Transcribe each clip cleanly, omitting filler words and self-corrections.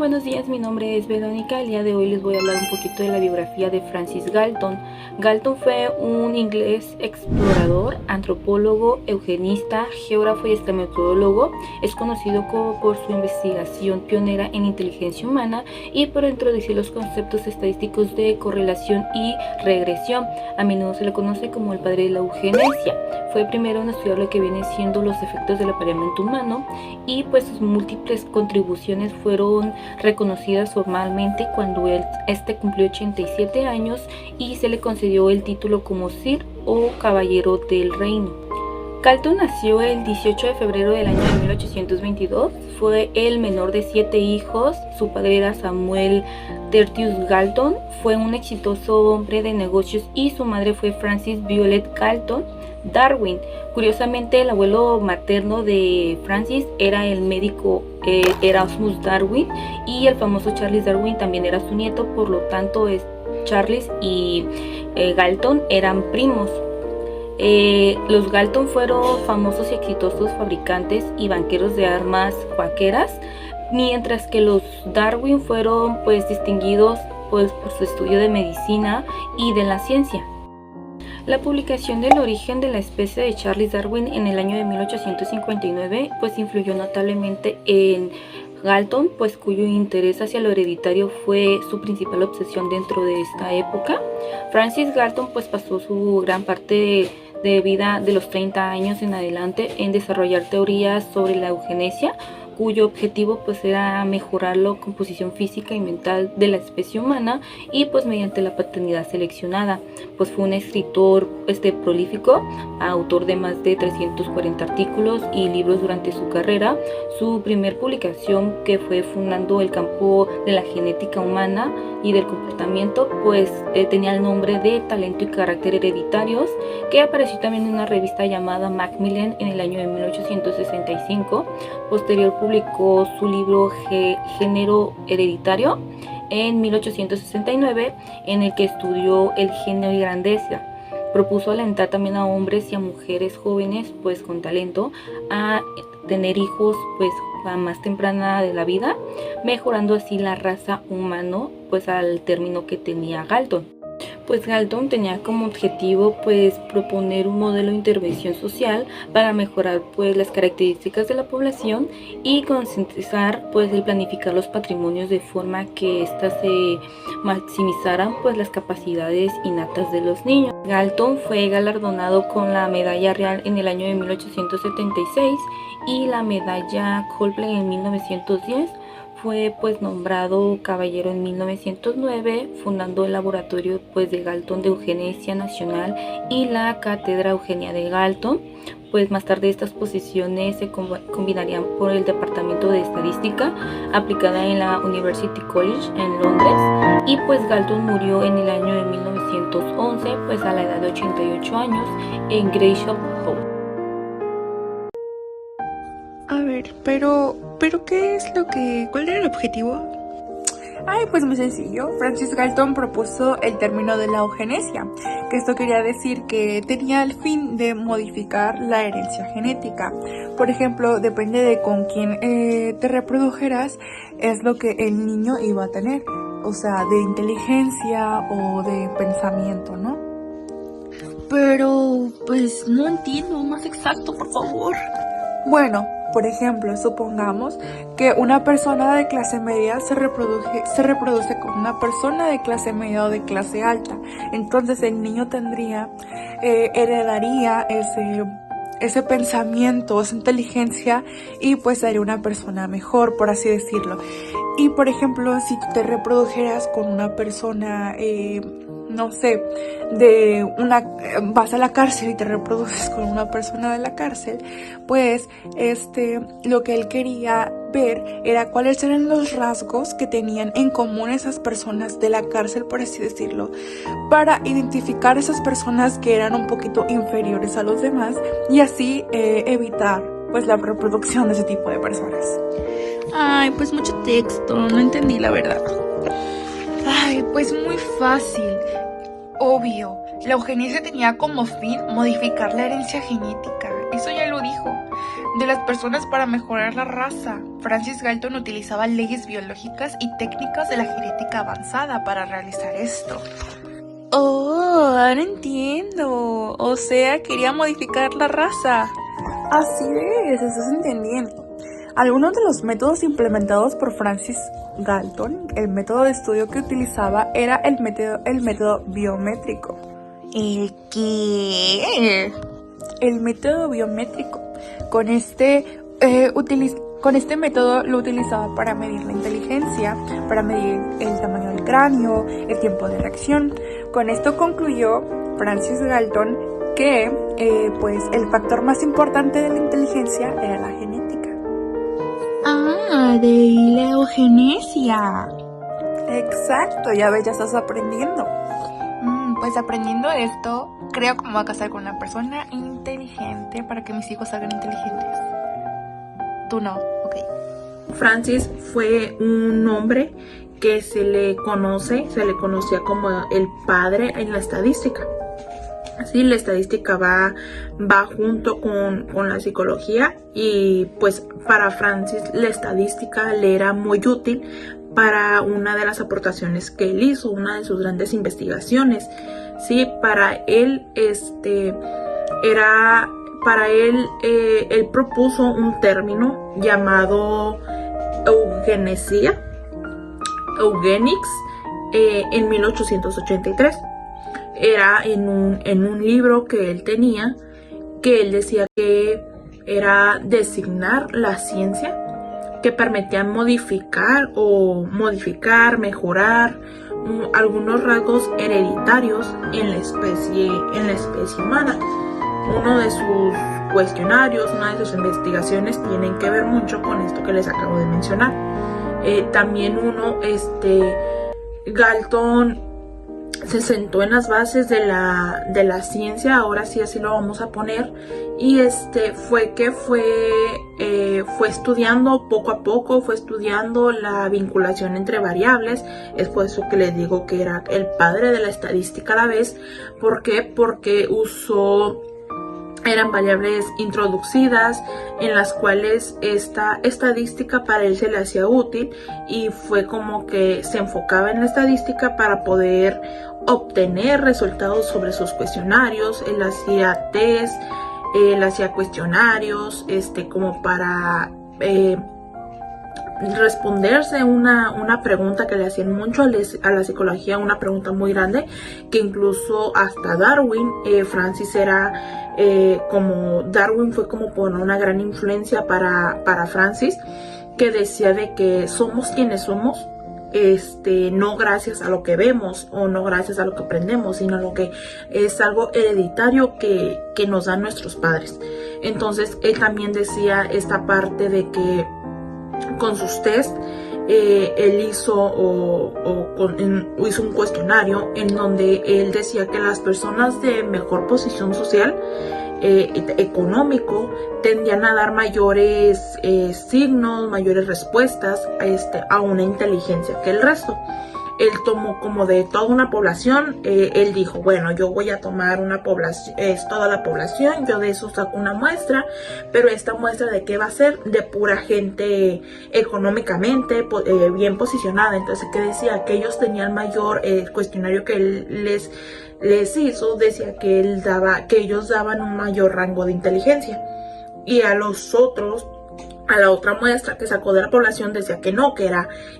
Buenos días, mi nombre es Verónica. El día de hoy les voy a hablar un poquito de la biografía de Francis Galton. Galton fue un inglés explorador, antropólogo, eugenista, geógrafo y metodólogo. Es conocido por su investigación pionera en inteligencia humana y por introducir los conceptos estadísticos de correlación y regresión. A menudo se le conoce como el padre de la eugenesia. Fue primero en estudiar lo que viene siendo los efectos del apareamiento humano y pues sus múltiples contribuciones fueron reconocidas formalmente cuando este cumplió 87 años y se le concedió el título como Sir o Caballero del Reino. Galton nació el 18 de febrero del año de 1822, fue el menor de 7 hijos, su padre era Samuel Tertius Galton, fue un exitoso hombre de negocios y su madre fue Frances Violet Galton Darwin. Curiosamente, el abuelo materno de Francis era el médico Erasmus Darwin y el famoso Charles Darwin también era su nieto, por lo tanto Charles y Galton eran primos. Los Galton fueron famosos y exitosos fabricantes y banqueros de armas vaqueras, mientras que los Darwin fueron distinguidos por su estudio de medicina y de la ciencia. La publicación del origen de la especie de Charles Darwin en el año de 1859 influyó notablemente en Galton, cuyo interés hacia lo hereditario fue su principal obsesión dentro de esta época. Francis Galton pasó su gran parte de vida de los 30 años en adelante en desarrollar teorías sobre la eugenesia, cuyo objetivo era mejorar la composición física y mental de la especie humana y mediante la paternidad seleccionada. Fue un escritor prolífico, autor de más de 340 artículos y libros durante su carrera. Su primer publicación, que fue fundando el campo de la genética humana y del comportamiento, tenía el nombre de Talento y Carácter Hereditarios, que apareció también en una revista llamada Macmillan en el año de 1865. Posterior publicó su libro Género Hereditario en 1869, en el que estudió el género y grandeza. Propuso alentar también a hombres y a mujeres jóvenes con talento a tener hijos a más temprana de la vida, mejorando así la raza humana al término que tenía Galton. Galton tenía como objetivo proponer un modelo de intervención social para mejorar las características de la población y concientizar el planificar los patrimonios de forma que éstas se maximizaran las capacidades innatas de los niños. Galton fue galardonado con la medalla real en el año de 1876 y la medalla Copley en 1910. Fue nombrado caballero en 1909, fundando el laboratorio de Galton de Eugenesia Nacional y la Cátedra Eugenia de Galton. Más tarde estas posiciones se combinarían por el Departamento de Estadística aplicada en la University College en Londres. Y Galton murió en el año de 1911 a la edad de 88 años en Grayshop Hall. A ver, pero ¿cuál era el objetivo? Pues muy sencillo. Francis Galton propuso el término de la eugenesia, que esto quería decir que tenía el fin de modificar la herencia genética. Por ejemplo, depende de con quién te reprodujeras, es lo que el niño iba a tener, o sea, de inteligencia o de pensamiento, ¿no? Pero, no entiendo, más exacto, por favor. Bueno, por ejemplo, supongamos que una persona de clase media se reproduce con una persona de clase media o de clase alta. Entonces el niño heredaría ese pensamiento, esa inteligencia y sería una persona mejor, por así decirlo. Y por ejemplo, si tú te reprodujeras con una persona, vas a la cárcel y te reproduces con una persona de la cárcel, lo que él quería ver era cuáles eran los rasgos que tenían en común esas personas de la cárcel, por así decirlo, para identificar esas personas que eran un poquito inferiores a los demás y así evitar la reproducción de ese tipo de personas. Mucho texto, no entendí la verdad. Muy fácil. Obvio, la eugenesia tenía como fin modificar la herencia genética, eso ya lo dijo. de las personas para mejorar la raza. Francis Galton utilizaba leyes biológicas y técnicas de la genética avanzada para realizar esto. Oh, ahora entiendo. O sea, quería modificar la raza. Así es, estás entendiendo. Algunos de los métodos implementados por Francis Galton, el método de estudio que utilizaba era el método biométrico. ¿El qué? El método biométrico. Con este método lo utilizaba para medir la inteligencia, para medir el tamaño del cráneo, el tiempo de reacción. Con esto concluyó Francis Galton que pues el factor más importante de la inteligencia era la genética. Ah, de ahí la eugenesia. Exacto, ya ves, ya estás aprendiendo. Pues aprendiendo esto, creo que me voy a casar con una persona inteligente para que mis hijos salgan inteligentes. Tú no, ok. Francis fue un hombre que se le conocía como el padre en la estadística. Sí, la estadística va junto con la psicología, y pues para Francis la estadística le era muy útil para una de las aportaciones que él hizo, una de sus grandes investigaciones. Sí, para él él propuso un término llamado eugenics, en 1883. Era en un libro que él tenía, que él decía que era designar la ciencia que permitía modificar, mejorar algunos rasgos hereditarios en la especie humana. Uno de sus cuestionarios, una de sus investigaciones tienen que ver mucho con esto que les acabo de mencionar. También Galton se sentó en las bases de la ciencia, ahora sí así lo vamos a poner, y fue estudiando poco a poco, fue estudiando la vinculación entre variables. Es por eso que les digo que era el padre de la estadística a la vez. ¿Por qué? Porque eran variables introducidas en las cuales esta estadística para él se le hacía útil, y fue como que se enfocaba en la estadística para poder obtener resultados sobre sus cuestionarios. Él hacía test, él hacía cuestionarios como para responderse una pregunta que le hacían mucho a la psicología, una pregunta muy grande, que incluso hasta Darwin, Francis era como Darwin fue como por una gran influencia para Francis, que decía de que somos quienes somos, no gracias a lo que vemos o no gracias a lo que aprendemos, sino lo que es algo hereditario que nos dan nuestros padres. Entonces él también decía esta parte de que con sus test él hizo un cuestionario en donde él decía que las personas de mejor posición social, económico, tendían a dar mayores signos, mayores respuestas a una inteligencia que el resto. Él tomó como de toda una población, él dijo, bueno, yo voy a tomar una población, es toda la población, yo de eso saco una muestra, pero esta muestra ¿de qué va a ser? De pura gente económicamente bien posicionada. Entonces, ¿qué decía? Que ellos tenían mayor, cuestionario que él les hizo, decía que ellos daban un mayor rango de inteligencia, y a los otros, a la otra muestra que sacó de la población, decía que no, que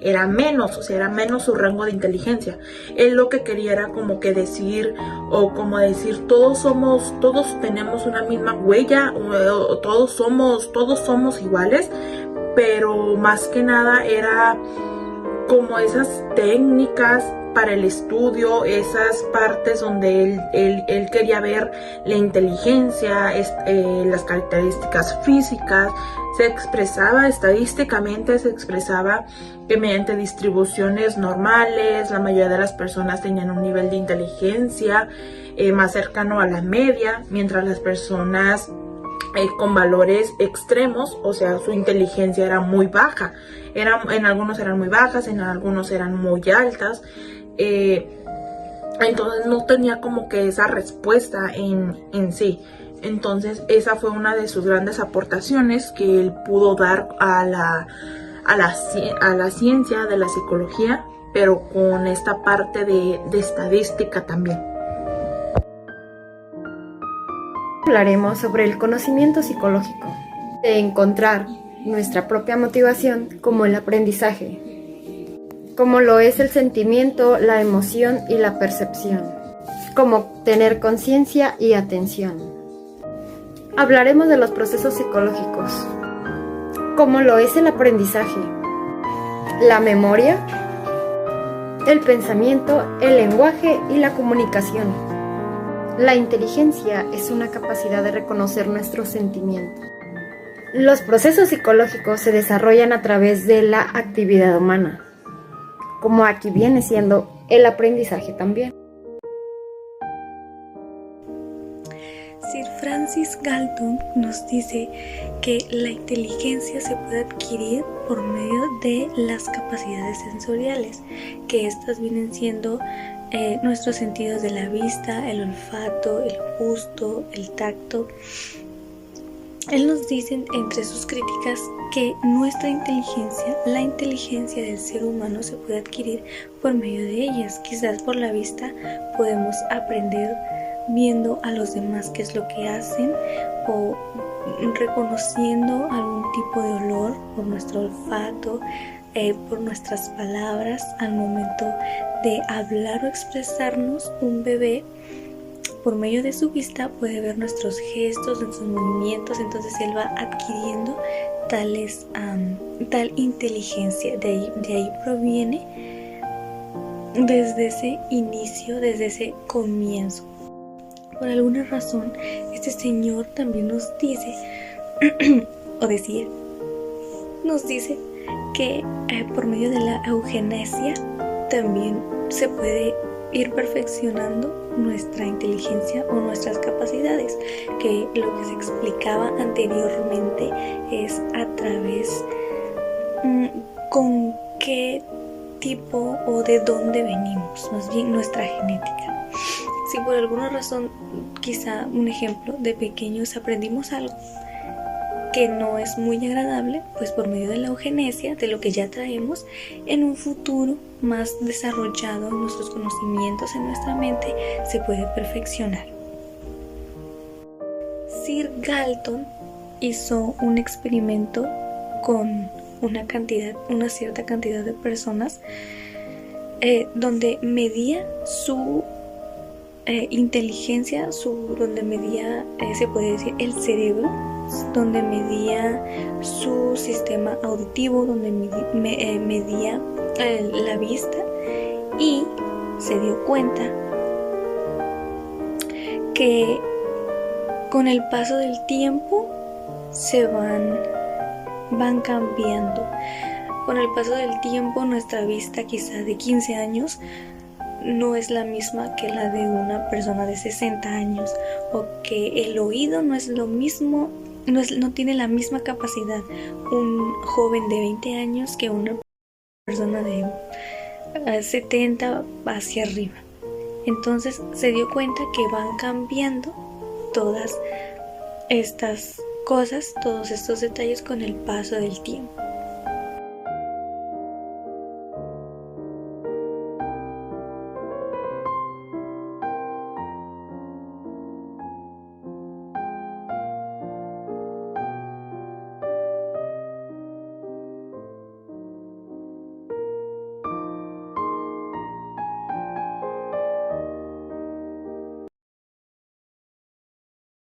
era menos, o sea, era menos su rango de inteligencia. Él lo que quería era como que decir, todos tenemos una misma huella, o todos somos iguales, pero más que nada era como esas técnicas para el estudio, esas partes donde él quería ver la inteligencia, las características físicas. Se expresaba estadísticamente, que mediante distribuciones normales, la mayoría de las personas tenían un nivel de inteligencia más cercano a la media, mientras las personas con valores extremos, o sea, su inteligencia era muy baja. En algunos eran muy bajas, en algunos eran muy altas. Entonces no tenía como que esa respuesta en sí. Entonces esa fue una de sus grandes aportaciones que él pudo dar a la ciencia de la psicología, pero con esta parte de estadística también. Hablaremos sobre el conocimiento psicológico, de encontrar nuestra propia motivación como el aprendizaje, como lo es el sentimiento, la emoción y la percepción, como tener conciencia y atención. Hablaremos de los procesos psicológicos, como lo es el aprendizaje, la memoria, el pensamiento, el lenguaje y la comunicación. La inteligencia es una capacidad de reconocer nuestros sentimientos. Los procesos psicológicos se desarrollan a través de la actividad humana, como aquí viene siendo el aprendizaje también. Sir Francis Galton nos dice que la inteligencia se puede adquirir por medio de las capacidades sensoriales, que estas vienen siendo nuestros sentidos de la vista, el olfato, el gusto, el tacto. Él nos dice entre sus críticas que nuestra inteligencia, la inteligencia del ser humano, se puede adquirir por medio de ellas. Quizás por la vista podemos aprender viendo a los demás qué es lo que hacen, o reconociendo algún tipo de olor por nuestro olfato, por nuestras palabras al momento de hablar o expresarnos. Un bebé, por medio de su vista, puede ver nuestros gestos, nuestros movimientos, entonces él va adquiriendo tal inteligencia. De ahí proviene desde ese inicio, desde ese comienzo. Por alguna razón, este señor también nos dice, nos dice que por medio de la eugenesia también se puede ir perfeccionando nuestra inteligencia o nuestras capacidades, que lo que se explicaba anteriormente es a través con qué tipo o de dónde venimos, más bien nuestra genética. Si por alguna razón, quizá un ejemplo, de pequeños aprendimos algo que no es muy agradable, pues por medio de la eugenesia, de lo que ya traemos, en un futuro más desarrollado en nuestros conocimientos, en nuestra mente, se puede perfeccionar. Sir Galton hizo un experimento con una cierta cantidad de personas, donde medía su inteligencia, donde medía, se puede decir, el cerebro, donde medía su sistema auditivo, donde medía la vista, y se dio cuenta que con el paso del tiempo se van cambiando. Con el paso del tiempo, nuestra vista, quizá de 15 años, no es la misma que la de una persona de 60 años, o que el oído no es lo mismo, no tiene la misma capacidad un joven de 20 años que una persona de 70 hacia arriba. Entonces se dio cuenta que van cambiando todas estas cosas, todos estos detalles con el paso del tiempo.